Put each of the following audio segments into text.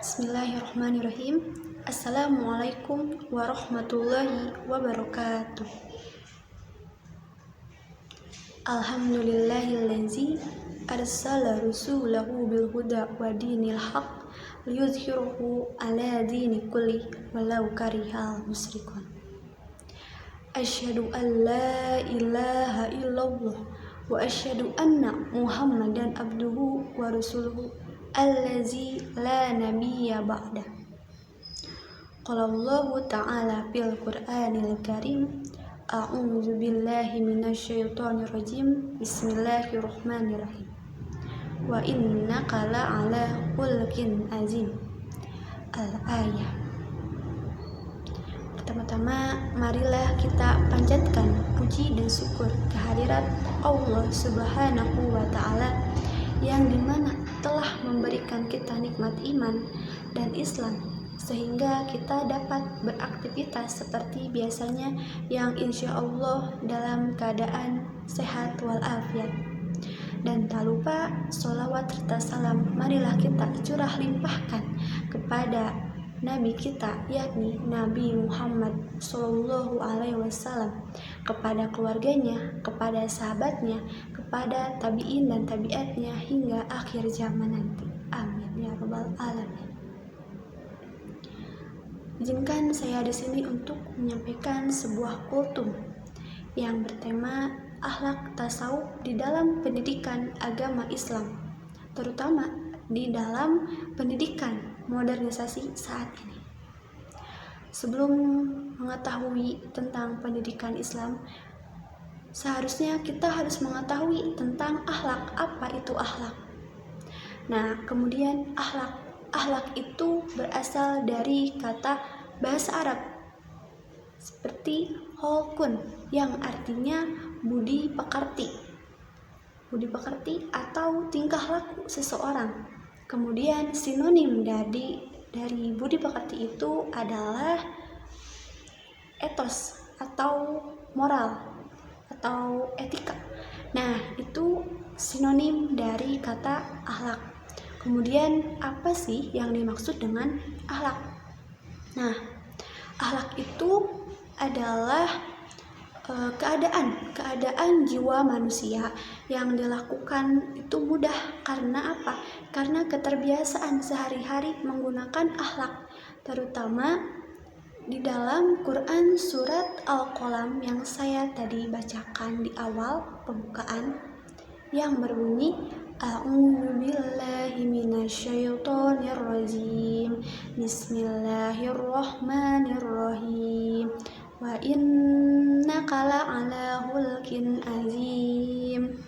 Bismillahirrahmanirrahim. Assalamualaikum warahmatullahi wabarakatuh. Alhamdulillahillazi arsala rasulahu bil huda wa dinil haq liyudhhirahu ala dini kulli walau karihal musyrikun. Asyhadu an la ilaha illallah wa asyhadu anna Muhammadan abduhu wa rasuluhu allazi la nabiyya ba'da. Qala Allah ta'ala fil Qur'anil Karim, a'udzu billahi minasyaitonir rajim. Bismillahirrahmanirrahim. Wa innaka la'ala khulqin azim. Al-ayah. Pertama-tama, marilah kita panjatkan puji dan syukur kehadirat Allah Subhanahu wa Ta'ala yang dimana telah memberikan kita nikmat iman dan Islam sehingga kita dapat beraktivitas seperti biasanya yang insya Allah dalam keadaan sehat walafiat. Dan tak lupa sholawat serta salam marilah kita curah limpahkan kepada Nabi kita, yakni Nabi Muhammad Sallallahu Alaihi Wasallam, kepada keluarganya, kepada sahabatnya, kepada tabi'in dan tabi'atnya hingga akhir zaman nanti. Amin ya rabbal alamin. Izinkan saya di sini untuk menyampaikan sebuah kultum yang bertema akhlak tasawuf di dalam pendidikan agama Islam, terutama di dalam pendidikan modernisasi saat ini. Sebelum mengetahui tentang pendidikan Islam, seharusnya kita harus mengetahui tentang akhlak. Apa itu akhlak? Nah, kemudian akhlak itu berasal dari kata bahasa Arab seperti khulqun yang artinya budi pekerti. Budi pekerti atau tingkah laku seseorang. Kemudian sinonim dari budi pekerti itu adalah etos atau moral atau etika. Nah, itu sinonim dari kata akhlak. Kemudian apa sih yang dimaksud dengan akhlak? Nah, akhlak itu adalah keadaan jiwa manusia yang dilakukan itu mudah. Karena apa? Karena keterbiasaan sehari-hari menggunakan akhlak, terutama di dalam Quran surat Al-Qalam yang saya tadi bacakan di awal pembukaan yang berbunyi a'udzu billahi minasyaitonir rajim. Bismillahirrahmanirrahim. Wa innaka la'ala khulqin azim.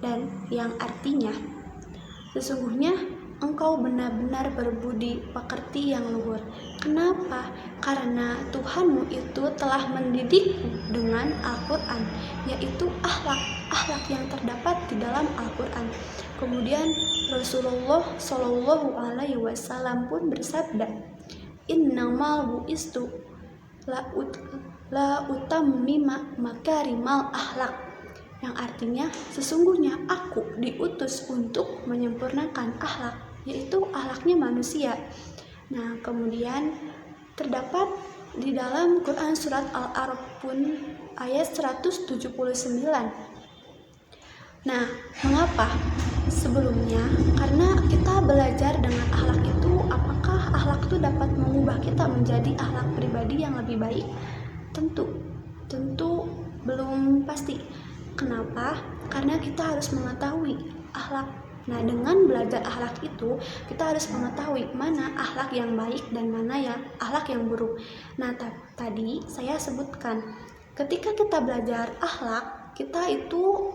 Dan yang artinya, sesungguhnya engkau benar-benar berbudi pekerti yang luhur. Kenapa? Karena Tuhanmu itu telah mendidikmu dengan Al-Quran, yaitu akhlak yang terdapat di dalam Al-Quran. Kemudian Rasulullah Shallallahu Alaihi Wasallam pun bersabda, innamal bu'istu la utammima makarimal akhlak, yang artinya sesungguhnya aku diutus untuk menyempurnakan akhlak, yaitu akhlaknya manusia. Nah, kemudian terdapat di dalam Quran surat Al-A'raf pun ayat 179. Nah, mengapa? Sebelumnya, karena kita belajar dengan akhlak itu, apakah akhlak itu dapat mengubah kita menjadi akhlak pribadi yang lebih baik? Tentu belum pasti. Kenapa? Karena kita harus mengetahui akhlak. Nah, dengan belajar akhlak itu, kita harus mengetahui mana akhlak yang baik dan mana yang akhlak yang buruk. Nah, tadi saya sebutkan, ketika kita belajar akhlak, kita itu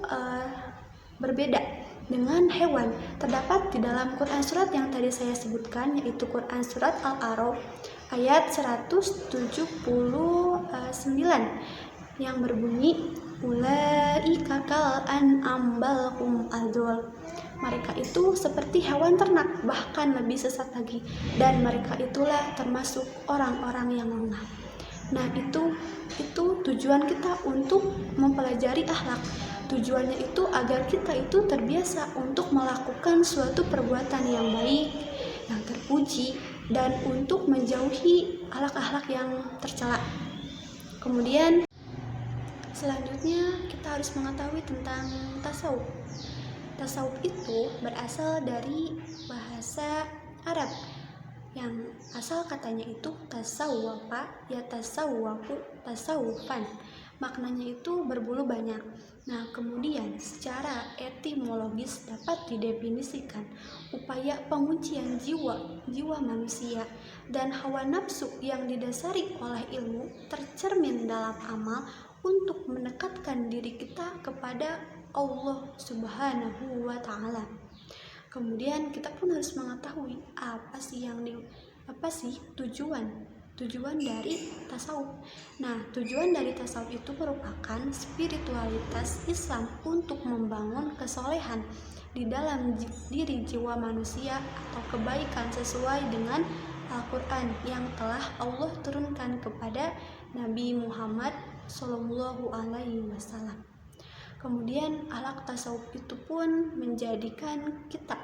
berbeda dengan hewan. Terdapat di dalam Quran surat yang tadi saya sebutkan, yaitu Quran surat Al-A'raf ayat 179 yang berbunyi ulaika kal an'am bal hum adall. Mereka itu seperti hewan ternak, bahkan lebih sesat lagi, dan mereka itulah termasuk orang-orang yang lemah. Nah, itu tujuan kita untuk mempelajari akhlak. Tujuannya itu agar kita itu terbiasa untuk melakukan suatu perbuatan yang baik, yang terpuji dan untuk menjauhi akhlak-akhlak yang tercela. Kemudian selanjutnya kita harus mengetahui tentang tasawuf. Tasawuf itu berasal dari bahasa Arab yang asal katanya itu tasawwafa ya tasawwafu tasawufan. Maknanya itu berbulu banyak. Nah, kemudian secara etimologis dapat didefinisikan upaya penguncian jiwa manusia dan hawa nafsu yang didasari oleh ilmu tercermin dalam amal untuk mendekatkan diri kita kepada Allah Subhanahu wa Ta'ala. Kemudian kita pun harus mengetahui apa sih tujuan dari tasawuf. Nah, tujuan dari tasawuf itu merupakan spiritualitas Islam untuk membangun kesolehan di dalam diri jiwa manusia atau kebaikan sesuai dengan Al-Quran yang telah Allah turunkan kepada Nabi Muhammad Shallallahu Alaihi Wasallam. Kemudian akhlak tasawuf itu pun menjadikan kita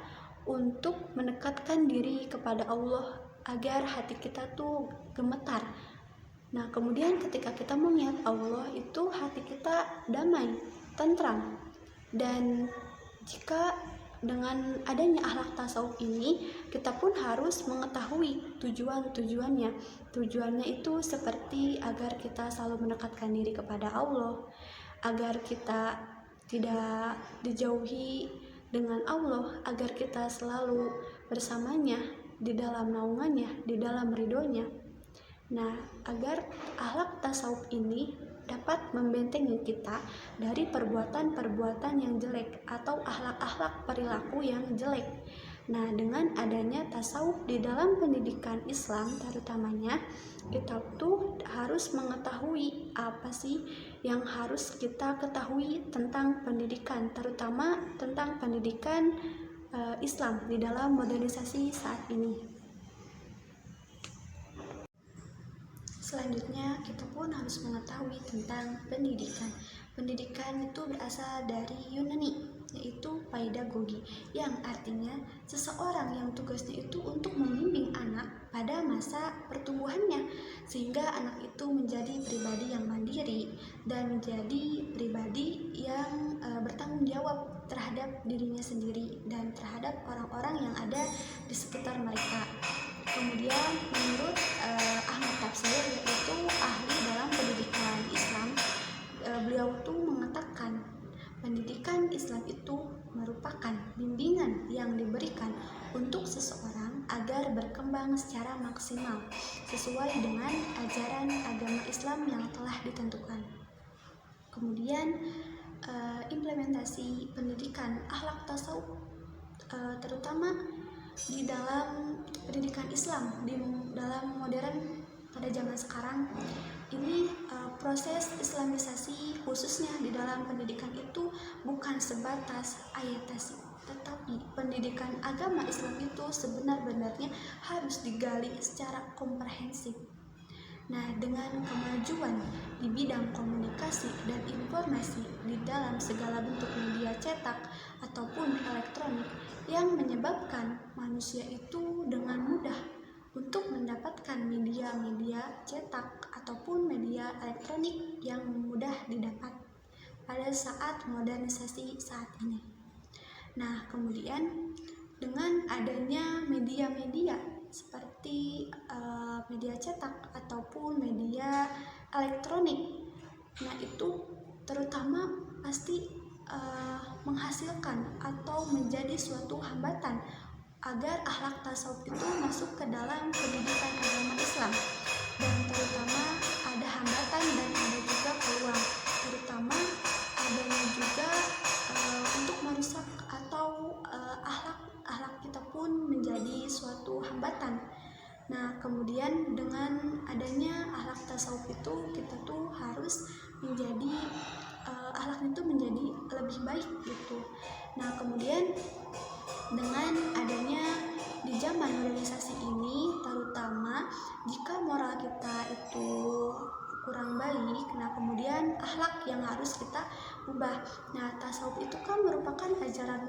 untuk mendekatkan diri kepada Allah agar hati kita tuh gemetar. Nah, kemudian ketika kita mengingat Allah itu hati kita damai, tentram. Dan jika dengan adanya akhlak tasawuf ini, kita pun harus mengetahui tujuannya. Tujuannya itu seperti agar kita selalu mendekatkan diri kepada Allah, agar kita tidak dijauhi dengan Allah, agar kita selalu bersamanya di dalam naungannya, di dalam ridhonya. Nah, agar akhlak tasawuf ini dapat membentengi kita dari perbuatan-perbuatan yang jelek atau akhlak-akhlak perilaku yang jelek. Nah, dengan adanya tasawuf di dalam pendidikan Islam terutamanya, kita tuh harus mengetahui apa sih yang harus kita ketahui tentang pendidikan, terutama tentang pendidikan Islam di dalam modernisasi saat ini. Selanjutnya, kita pun harus mengetahui tentang pendidikan. Pendidikan itu berasal dari Yunani, yaitu pedagogi, yang artinya seseorang yang tugasnya itu untuk membimbing anak pada masa pertumbuhannya, sehingga anak itu menjadi pribadi yang mandiri dan menjadi pribadi yang bertanggung jawab terhadap dirinya sendiri dan terhadap orang-orang yang ada di sekitar mereka. Kemudian menurut Ahmad Tafsir, yaitu ahli dalam pendidikan Islam, beliau tuh mengatakan pendidikan Islam itu merupakan bimbingan yang diberikan untuk seseorang agar berkembang secara maksimal sesuai dengan ajaran agama Islam yang telah ditentukan. Kemudian implementasi pendidikan akhlak tasawuf terutama di dalam pendidikan Islam di dalam modern pada zaman sekarang ini, proses islamisasi khususnya di dalam pendidikan itu bukan sebatas ayatasi, tetapi pendidikan agama Islam itu sebenar-benarnya harus digali secara komprehensif. Nah, dengan kemajuan di bidang komunikasi dan informasi di dalam segala bentuk media cetak ataupun elektronik yang menyebabkan manusia itu dengan mudah untuk mendapatkan media-media cetak ataupun media elektronik yang mudah didapat pada saat modernisasi saat ini. Nah, kemudian dengan adanya media-media seperti media cetak ataupun media elektronik, nah itu terutama pasti menghasilkan atau menjadi suatu hambatan agar akhlak tasawuf itu masuk ke dalam pendidikan agama Islam, dan terutama ada hambatan dan ada juga peluang, terutama adanya juga untuk merusak atau akhlak kita pun menjadi suatu hambatan. Nah, kemudian dengan adanya akhlak tasawuf itu kita tuh harus menjadi akhlak itu menjadi lebih baik gitu. Nah, kemudian dengan adanya di zaman modernisasi ini, terutama jika moral kita itu kurang baik, nah kemudian akhlak yang harus kita ubah. Nah, tasawuf itu kan merupakan ajaran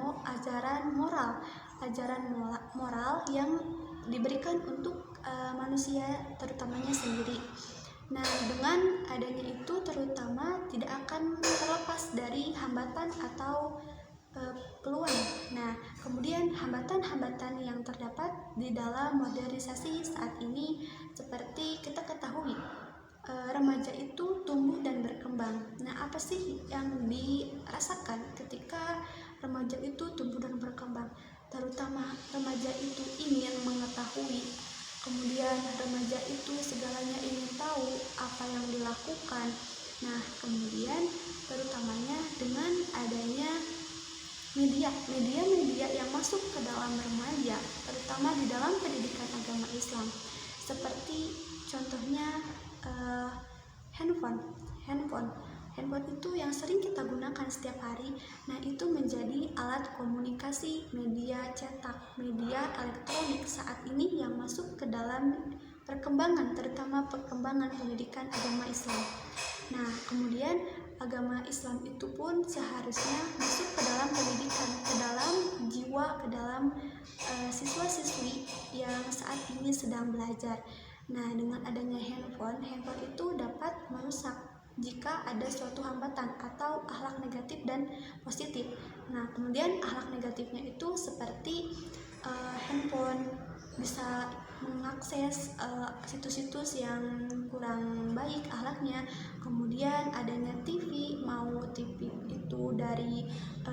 moral yang diberikan untuk manusia terutamanya sendiri. Nah, dengan adanya itu terutama tidak akan terlepas dari hambatan atau peluang. Nah, kemudian hambatan-hambatan yang terdapat di dalam modernisasi saat ini seperti kita ketahui, remaja itu tumbuh dan berkembang. Nah, apa sih yang dirasakan ketika remaja itu tumbuh dan berkembang? Terutama remaja itu ingin mengetahui, kemudian remaja itu segalanya ingin tahu apa yang dilakukan. Nah, kemudian terutamanya dengan adanya media yang masuk ke dalam remaja, terutama di dalam pendidikan agama Islam, seperti contohnya handphone itu yang sering kita gunakan setiap hari. Nah, itu menjadi alat komunikasi, media cetak, media elektronik saat ini yang masuk ke dalam perkembangan, terutama perkembangan pendidikan agama Islam. Nah, kemudian agama Islam itu pun seharusnya masuk ke dalam pendidikan, ke dalam jiwa, ke dalam siswa-siswi yang saat ini sedang belajar. Nah, dengan adanya handphone itu dapat merusak jika ada suatu hambatan atau akhlak negatif dan positif. Nah, kemudian akhlak negatifnya itu seperti handphone bisa mengakses situs-situs yang kurang baik akhlaknya. Kemudian adanya TV, mau TV itu dari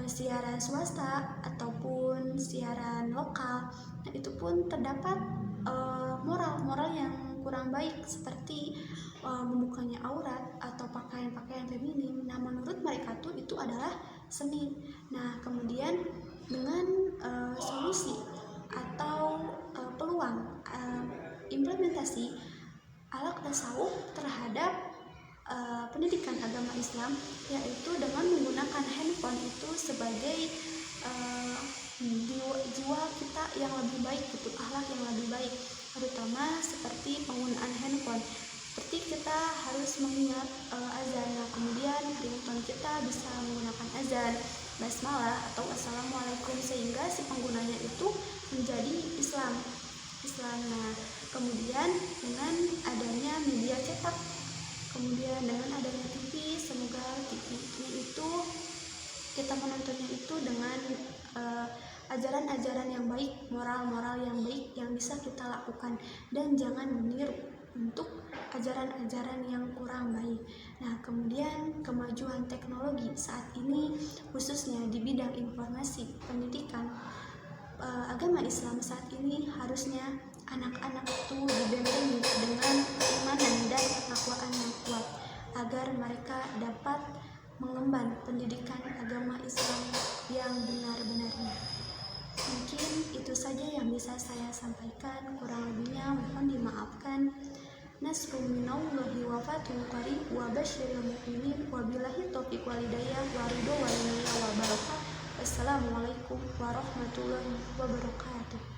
siaran swasta ataupun siaran lokal, nah itu pun terdapat moral yang kurang baik seperti membukanya aurat atau pakaian-pakaian feminim. Nah, menurut mereka tuh itu adalah seni. Nah, kemudian dengan solusi atau peluang implementasi akhlak tasawuf terhadap pendidikan agama Islam, yaitu dengan menggunakan handphone itu sebagai jiwa kita yang lebih baik, gitu, akhlak yang lebih baik, terutama seperti penggunaan handphone. Seperti kita harus mengingat azan. Nah, kemudian ringtone kita bisa menggunakan azan, basmalah atau assalamualaikum, sehingga si penggunanya itu menjadi Islam. Nah, kemudian dengan adanya media cetak, kemudian dengan adanya TV, semoga TV itu kita menontonnya itu dengan ajaran-ajaran yang baik, moral-moral yang baik yang bisa kita lakukan, dan jangan meniru untuk ajaran-ajaran yang kurang baik. Nah, kemudian kemajuan teknologi saat ini khususnya di bidang informasi pendidikan agama Islam saat ini, harusnya anak-anak itu dibentengi dengan keimanan dan ketakwaan yang kuat agar mereka dapat mengemban pendidikan agama Islam yang benar-benarnya. Mungkin itu saja yang bisa saya sampaikan, kurang lebihnya mohon dimaafkan. Nasrun minallahi wa fathun qarib wa basyiril mu'minin wa billahi taufiq wal hidayah wa ridho wal minna wal barakah. Wassalamualaikum warahmatullahi wabarakatuh.